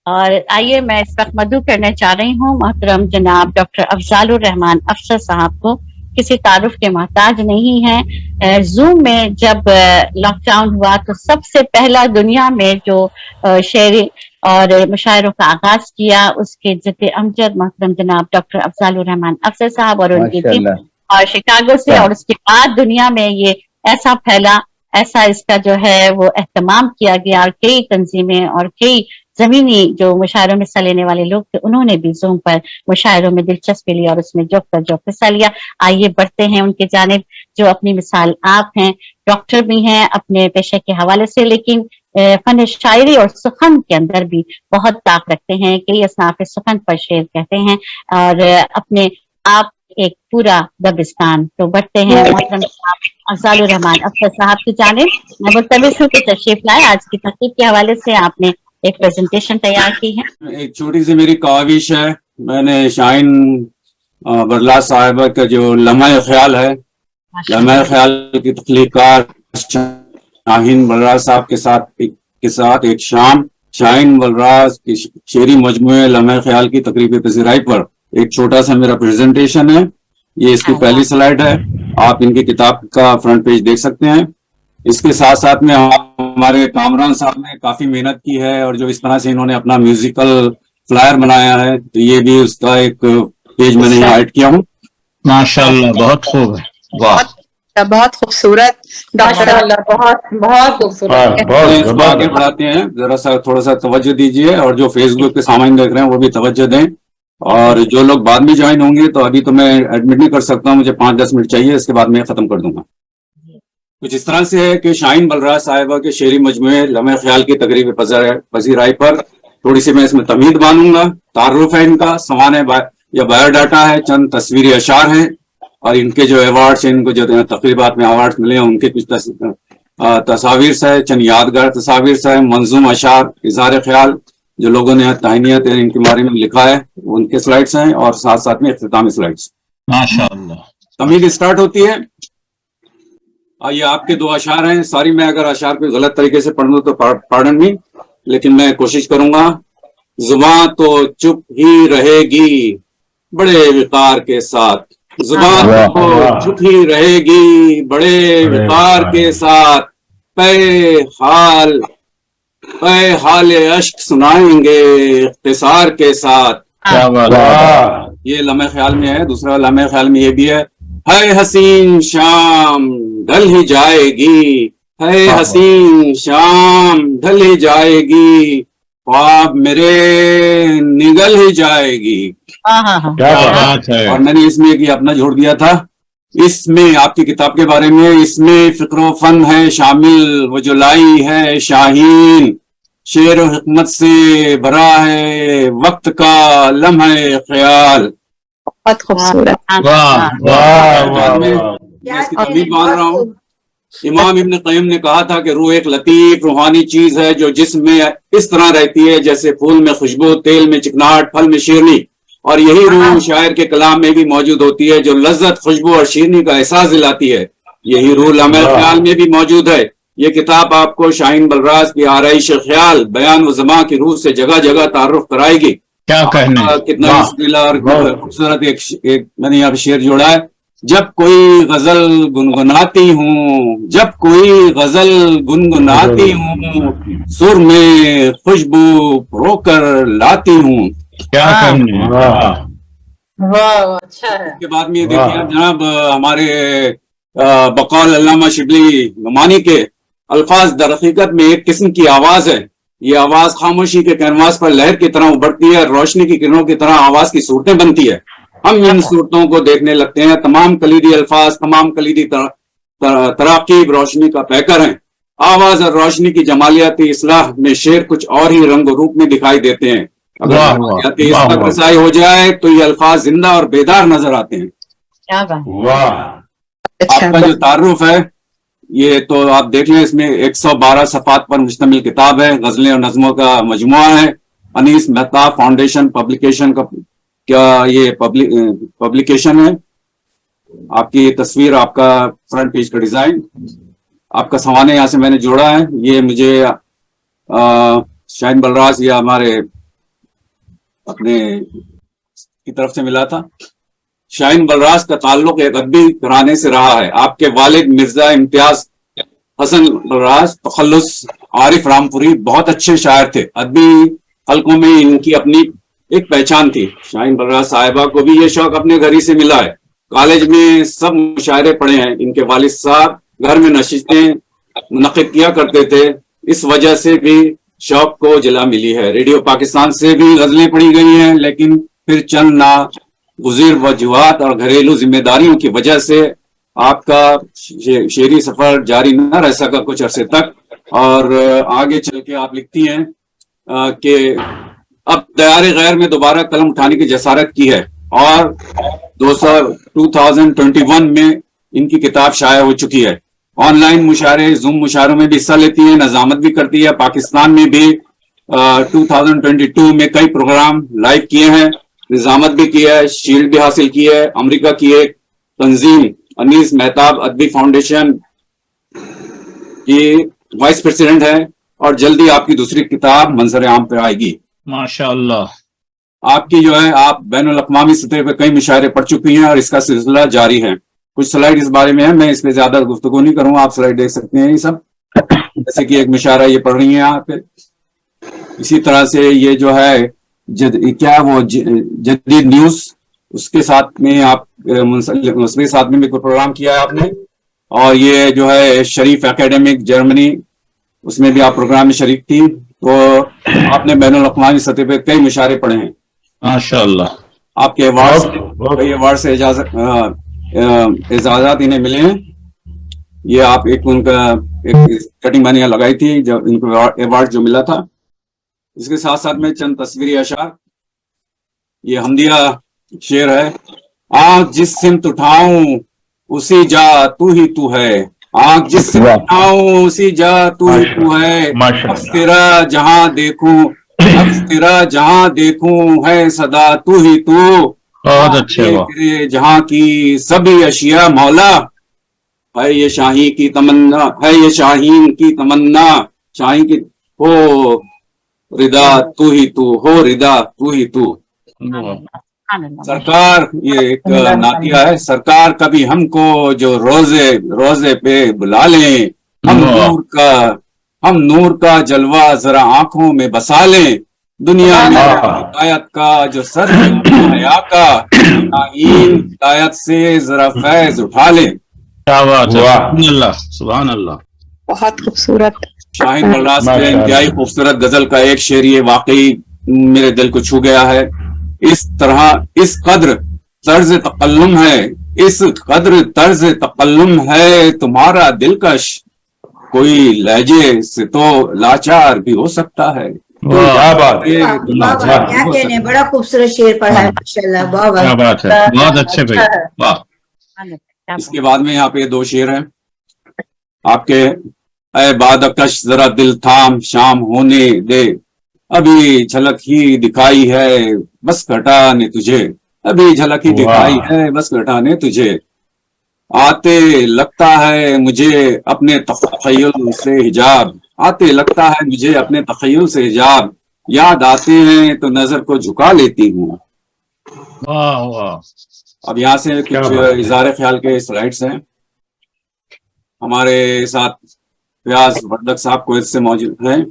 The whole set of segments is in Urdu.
اور آئیے میں اس وقت مدعو کرنا چاہ رہی ہوں محترم جناب ڈاکٹر افضال الرحمان افسر صاحب کو. کسی تعارف کے محتاج نہیں ہیں. زوم میں جب لاک ڈاؤن ہوا تو سب سے پہلا دنیا میں جو شعری اور مشاعروں کا آغاز کیا اس کے جد امجد محترم جناب ڈاکٹر افضال الرحمان افسر صاحب اور ان کی ٹیم اور شکاگو سے. اور اس کے بعد دنیا میں یہ ایسا پھیلا، ایسا اس کا جو ہے وہ اہتمام کیا گیا، اور کئی تنظیمیں اور کئی زمینی جو مشاعروں میں حصہ لینے والے لوگ تھے انہوں نے بھی زوم پر مشاعروں میں دلچسپی لی اور اس میں جو حصہ لیا. آئیے بڑھتے ہیں ان کی جانب جو اپنی مثال آپ ہیں، ڈاکٹر بھی ہیں اپنے پیشے کے حوالے سے، لیکن فن شاعری اور سخن کے اندر بھی بہت طاقت رکھتے ہیں. کئی اصناف سخن پر شعر کہتے ہیں اور اپنے آپ ایک پورا دبستان. تو بڑھتے ہیں محترم افضال الرحمان افسر صاحب کی جانب. میں ملتمس ہوں کہ تشریف لائے. آج کی تقریب کے حوالے سے آپ نے ایک پریزنٹیشن تیار کی ہے. ایک چھوٹی سی میری کاوش ہے. میں نے شاہین برلا صاحبہ کا جو لمحہ خیال ہے، لمحہ خیال کی تخلیقات شاہین برلا صاحب کے ساتھ ایک شام شاہین بلراز کی شعری مجموعے لمحہ خیال کی تقریبی پذیرائی پر ایک چھوٹا سا میرا پریزنٹیشن ہے. یہ اس کی پہلی سلائیڈ ہے. آپ ان کی کتاب کا فرنٹ پیج دیکھ سکتے ہیں. اس کے ساتھ ساتھ میں ہمارے کامران صاحب نے کافی محنت کی ہے، اور جو اس طرح سے انہوں نے اپنا میوزیکل فلائر بنایا ہے تو یہ بھی اس کا ایک پیج میں نے ایڈ کیا ہوں. ماشاءاللہ بہت خوب ہے. واہ بہت خوبصورت ماشاءاللہ، بہت بہت خوبصورت. آگے بڑھاتے ہیں، ذرا سا تھوڑا سا توجہ دیجیے، اور جو فیس بک کے سامعین دیکھ رہے ہیں وہ بھی توجہ دیں. اور جو لوگ بعد میں جوائن ہوں گے تو ابھی تو میں ایڈمٹ نہیں کر سکتا ہوں، مجھے 5-10 منٹ چاہیے، اس کے بعد میں ختم کر دوں گا. کچھ اس طرح سے ہے کہ شاہین بلراز صاحبہ کے شعری مجموعے لمحہ خیال کی تقریبی پذیرائی پر تھوڑی سی میں اس میں تمہید باندھوں گا. تعارف ہے ان کا، سوانح یا بایو ڈاٹا ہے، چند تصویری اشعار ہیں، اور ان کے جو ایوارڈس ہیں، ان کو جو تقریبات میں ایوارڈس ملے ہیں ان کے کچھ تصاویر سے، چند یادگار تصاویر سے، منظوم اشعار، اظہار خیال جو لوگوں نے تہنیت ان کے بارے میں لکھا ہے ان کے سلائڈس ہیں، اور ساتھ ساتھ میں اختتامی سلائڈس. ماشاءاللہ تمہید اسٹارٹ ہوتی ہے. یہ آپ کے 2 اشعار ہیں. ساری میں اگر اشعار کو غلط طریقے سے پڑھ دوں تو پارڈن می، لیکن میں کوشش کروں گا. زباں تو چپ ہی رہے گی بڑے وقار کے ساتھ، زباں تو چپ ہی رہے گی بڑے وقار کے ساتھ، پے حال اشک سنائیں گے اختصار کے ساتھ. یہ لمحہ خیال میں ہے. دوسرا لمحہ خیال میں یہ بھی ہے حسین شام ڈھل ہی جائے گی، ہے حسین شام ڈھل ہی جائے گی، خواب میرے نگل ہی جائے گی. اور میں نے اس میں یہ اپنا جوڑ دیا تھا، اس میں آپ کی کتاب کے بارے میں، اس میں فکر و فن ہے شامل، وہ جو لائی ہے شاہین، شعر و حکمت سے بھرا ہے وقت کا لمحہ خیال. بہت خوبصورت. میں اس کی تمہید باندھ رہا ہوں. امام ابن قیم نے کہا تھا کہ روح ایک لطیف روحانی چیز ہے جو جسم میں اس طرح رہتی ہے جیسے پھول میں خوشبو، تیل میں چکناہٹ، پھل میں شیرنی، اور یہی روح شاعر کے کلام میں بھی موجود ہوتی ہے جو لذت، خوشبو اور شیرنی کا احساس دلاتی ہے. یہی روح لمحہ خیال میں بھی موجود ہے. یہ کتاب آپ کو شاہین بلراز کی آرائش خیال، بیان و زماں کی روح سے جگہ جگہ تعارف کرائے گی. کیا کہنے، کتنا اور خوبصورت ایک میں نے یہاں پہ شعر جوڑا ہے. جب کوئی غزل گنگناتی ہوں، جب کوئی غزل گنگناتی ہوں، سر میں خوشبو پرو کر لاتی ہوں. کیا کہنے. اچھا ہے. اس کے بعد میں یہ دیکھیے جناب، ہمارے بقول علامہ شبلی نعمانی کے الفاظ در حقیقت میں ایک قسم کی آواز ہے. یہ آواز خاموشی کے کینواس پر لہر کی طرح ابھرتی ہے، روشنی کی کرنوں کی طرح آواز کی صورتیں بنتی ہے. ہم ان صورتوں کو دیکھنے لگتے ہیں. تمام کلیدی الفاظ، تمام کلیدی تراکیب روشنی کا پیکر ہیں. آواز اور روشنی کی جمالیاتی اصلاح میں شعر کچھ اور ہی رنگ و روپ میں دکھائی دیتے ہیں. اگر اس تک رسائی ہو جائے تو یہ الفاظ زندہ اور بیدار نظر آتے ہیں. آپ کا جو تعارف ہے یہ تو آپ دیکھ لیں، اس میں 112 صفحات پر مشتمل کتاب ہے، غزلیں اور نظموں کا مجموعہ ہے. انیس مہتا فاؤنڈیشن پبلیکیشن کا کیا یہ پبلیکیشن ہے. آپ کی تصویر، آپ کا فرنٹ پیج کا ڈیزائن، آپ کا سوانح یہاں سے میں نے جوڑا ہے. یہ مجھے شاہین بلراز یا ہمارے اپنے کی طرف سے ملا تھا. شاہین بلراز کا تعلق ایک ادبی گھرانے سے رہا ہے. آپ کے والد مرزا امتیاز حسن بلراز تخلص عارف رامپوری بہت اچھے شاعر تھے. ادبی حلقوں میں ان کی اپنی ایک پہچان تھی. شاہین بلراز صاحبہ کو بھی یہ شوق اپنے گھر ہی سے ملا ہے. کالج میں سب مشاعرے پڑھے ہیں. ان کے والد صاحب گھر میں نشستیں منعقد کیا کرتے تھے. اس وجہ سے بھی شوق کو جلا ملی ہے. ریڈیو پاکستان سے بھی غزلیں پڑھی گئی ہیں، لیکن پھر چند ناگزیر وجوہات اور گھریلو ذمہ داریوں کی وجہ سے آپ کا شعری سفر جاری نہ رہ سکا کچھ عرصے تک. اور آگے چل کے آپ لکھتی ہیں کہ اب دیار غیر میں دوبارہ قلم اٹھانے کی جسارت کی ہے، اور 2021 میں ان کی کتاب شائع ہو چکی ہے. آن لائن مشاعرے، زوم مشاعروں میں بھی حصہ لیتی ہیں، نظامت بھی کرتی ہے. پاکستان میں بھی 2022 میں کئی پروگرام لائیو کیے ہیں، نظامت بھی کیا ہے، شیلڈ بھی حاصل کی ہے. امریکہ کی ایک تنظیم انیس مہتاب ادبی فاؤنڈیشن کی وائس پریزیڈنٹ ہے، اور جلدی آپ کی دوسری کتاب منظر عام پہ آئے گی. ماشاء اللہ. آپ کی جو ہے آپ بین الاقوامی سطح پہ کئی مشاعرے پڑھ چکی ہیں اور اس کا سلسلہ جاری ہے. کچھ سلائیڈ اس بارے میں ہے، میں اس پہ زیادہ گفتگو نہیں کروں، آپ سلائیڈ دیکھ سکتے ہیں. یہ سب جیسے کہ ایک مشاعرہ یہ پڑھ رہی ہیں یہاں پہ. اسی طرح سے یہ جو ہے کیا وہ جدید نیوز، اس کے ساتھ میں آپ اس کے ساتھ میں بھی کوئی پروگرام کیا ہے آپ نے. اور یہ جو ہے شریف اکیڈمک جرمنی، اس میں بھی آپ پروگرام میں شریک تھی. تو آپ نے بین الاقوامی سطح پہ کئی مشاعرے پڑھے ہیں. ماشاء اللہ. آپ کے ایوارڈ سے اعزازات انہیں ملے ہیں. یہ آپ ایک ان کا ایک کٹنگ میں نے لگائی تھی جب ان کو ایوارڈ جو ملا تھا. اس کے ساتھ ساتھ میں چند تصویری اشعار. یہ حمدیہ شعر ہے. آنکھ جس سمت اٹھاؤں اسی جا تو ہی تو ہے، آنکھ جس سمت اٹھاؤں اسی جا تو ہی تو ہے. عکس تیرا جہاں دیکھوں، عکس تیرا جہاں دیکھوں ہے صدا تو ہی تو. بہت اچھے. تیرے جہاں کی سبھی اشیاء مولا، ہے یہ شاہین کی تمنا، ہے یہ شاہین کی تمنا. شاہین کی ہو ردا تو ہی تو، ہو ردا تو ہی تو. سرکار یہ ایک نعتیہ ہے. سرکار کبھی ہم کو جو روزے پہ بلا لیں، ہم نور کا جلوہ ذرا آنکھوں میں بسا لیں. دنیا میں ہدایت کا جو سر حیا کا، شاہین ہدایت سے ذرا فیض اٹھا لیں. کیا بات ہے. سبحان اللہ سبحان اللہ. بہت خوبصورت. شاہین بلراز کے انتہائی خوبصورت غزل کا ایک شعر یہ واقعی میرے دل کو چھو گیا ہے. اس طرح اس قدر طرز تکلم ہے، اس قدر طرز تکلم ہے تمہارا دلکش، کوئی لہجے سے تو لاچار بھی ہو سکتا ہے. کیا بات ہے. کیا کہنے، بڑا خوبصورت شعر پڑھا ہے ماشاءاللہ. کیا بات ہے، بہت اچھے بھائی. واہ. اس کے بعد میں یہاں پہ دو شعر ہیں آپ کے. اے بادکش ذرا دل تھام شام ہونے دے، ابھی جھلک ہی دکھائی ہے بس گھٹانے تجھے، ابھی جھلک ہی دکھائی ہے بس گھٹانے تجھے. آتے لگتا ہے مجھے اپنے تخیل سے حجاب، آتے لگتا ہے مجھے اپنے تخیل سے حجاب، یاد آتے ہیں تو نظر کو جھکا لیتی ہوں. واہ واہ. اب یہاں سے کچھ اظہار خیال کے سلائڈس ہیں. ہمارے ساتھ فیاض وردک صاحب کویت سے موجود ہیں.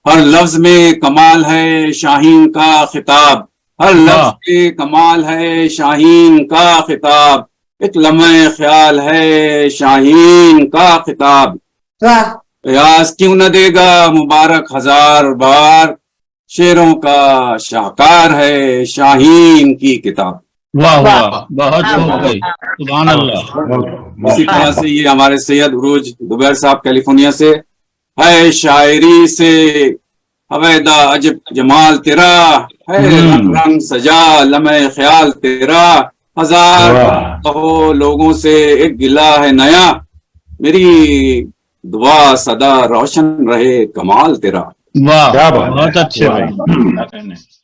ہر لفظ میں کمال ہے شاہین کا خطاب، ہر لفظ میں کمال ہے شاہین کا خطاب، ایک لمحہ خیال ہے شاہین کا خطاب. ریاض کیوں نہ دے گا مبارک ہزار بار، شعروں کا شاہکار ہے شاہین کی کتاب. واہ واہ. بہت خوب. سبحان اللہ. اسی طرح سے یہ ہمارے سید عروج دوبیر صاحب کیلیفورنیا سے. ہے شاعری سے حویدہ عجب جمال تیرا، ہے رنگ رنگ سجا لمحہ خیال تیرا، ہزار کہو لوگوں سے ایک گلہ ہے نیا، میری دعا صدا روشن رہے کمال تیرا. واہ بہت اچھے بھائی.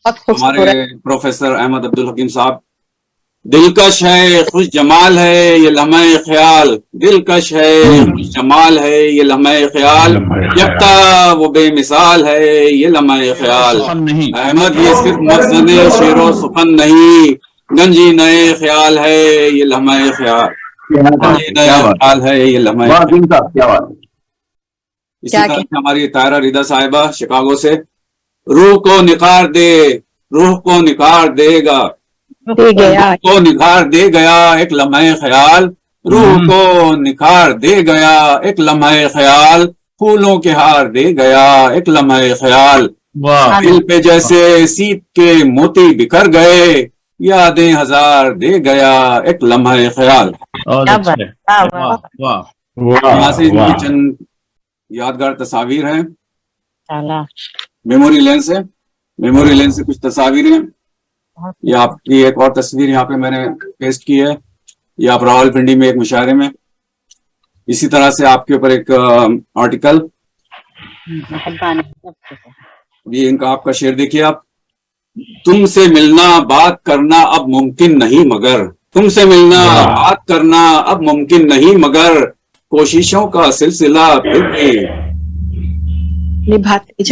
ہمارے پروفیسر احمد عبدالحکیم صاحب دلکش ہے خوش جمال ہے یہ لمحہ خیال، دلکش ہے خوش جمال ہے یہ لمحہ خیال، یکتا وہ بے مثال ہے یہ لمحہ خیال، نہیں احمد یہ صرف مخزن شعر و سخن نہیں، گنجی نئے خیال ہے یہ لمحہ خیال، گنجی نئے خیال ہے یہ لمحہ خیال۔ اسی طرح سے ہماری طاہرہ رضا صاحبہ شکاگو سے، روح کو نکھار دے، روح کو نکھار دے گا، روح کو نکھار دے گیا ایک لمحہ خیال، روح کو نکھار دے گیا ایک لمحہ خیال، پھولوں کے ہار دے گیا ایک لمحہ خیال، دل پہ جیسے سیپ کے موتی بکھر گئے، یادیں ہزار دے گیا ایک لمحہ خیال۔ یہاں سے ان کی چند یادگار تصاویر ہیں میموری لین سے، میموری لین سے کچھ تصاویر ہیں۔ یہ آپ کی ایک اور تصویر یہاں پہ میں نے پیسٹ کی ہے، یہ آپ راول پنڈی میں ایک مشاعرے میں، اسی طرح سے آپ کے اوپر ایک آرٹیکل، یہ ان کا آپ کا شعر دیکھیے آپ، تم سے ملنا بات کرنا اب ممکن نہیں مگر، تم سے ملنا بات کرنا اب ممکن نہیں مگر، کوششوں کا سلسلہ پھر بھی نبھاتے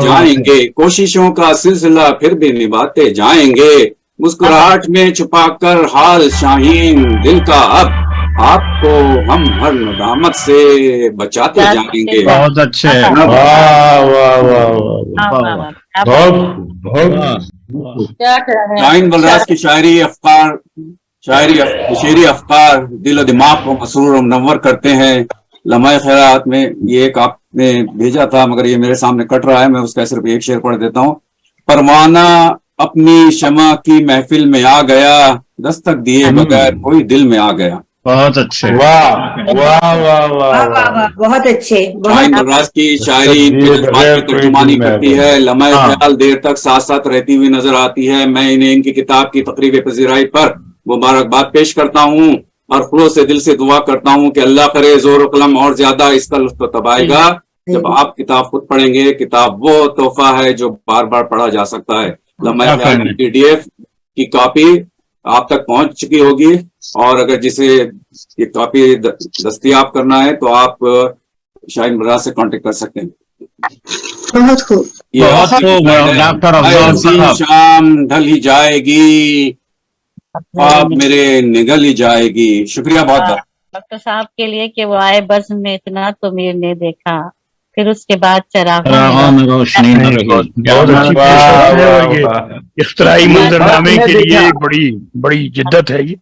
جائیں گے، کوششوں کا سلسلہ پھر بھی نبھاتے جائیں گے، مسکراہٹ میں چھپا کر حال شاہین دل کا اب، آپ کو ہم ہر ندامت سے بچاتے جائیں گے۔ بہت اچھے، شاہین بلراج کی شاعری افکار، شعری افکار دل و دماغ کو مسرور و منور کرتے ہیں۔ لمحہ خیرات میں یہ ایک آپ نے بھیجا تھا مگر یہ میرے سامنے کٹ رہا ہے، میں اس کا صرف ایک شعر پڑھ دیتا ہوں۔ پروانہ اپنی شمع کی محفل میں آ گیا، دستک دیے بغیر کوئی دل میں آ گیا۔ بہت اچھے، بہت اچھے، شاہین بلراج کی شاعری ان کے جذبات کی ترجمانی کرتی ہے۔ لمحہ خیال دیر تک ساتھ ساتھ رہتی ہوئی نظر آتی ہے۔ میں انہیں ان کی کتاب کی تقریب پذیرائی پر مبارکباد پیش کرتا ہوں اور خلوص سے دل سے دعا کرتا ہوں کہ اللہ کرے زور و قلم اور زیادہ اس کا لطف تب آئے گا جب آپ کتاب خود پڑھیں گے۔ کتاب وہ تحفہ ہے جو بار بار پڑھا جا سکتا ہے۔ لمحہ خیال کی PDF کی کاپی آپ تک پہنچ چکی ہوگی، اور اگر جسے یہ کاپی دستیاب کرنا ہے تو آپ شاہین بلراج سے کانٹیکٹ کر سکتے ہیں۔ بہت خوب، ڈاکٹر افضال صاحب، شام ڈھل ہی جائے گی، خواب میرے نگل ہی جائے گی۔ شکریہ بہت بہت ڈاکٹر صاحب کے لیے کہ وہ آئے بزم میں اتنا تو میر نے دیکھا، پھر اس کے بعد چراغوں میں روشنی نہ رہی۔ بہت اچھی پیش ہے، اور یہ اختراعی منظرنامے کے لیے بڑی جدت ہے یہ۔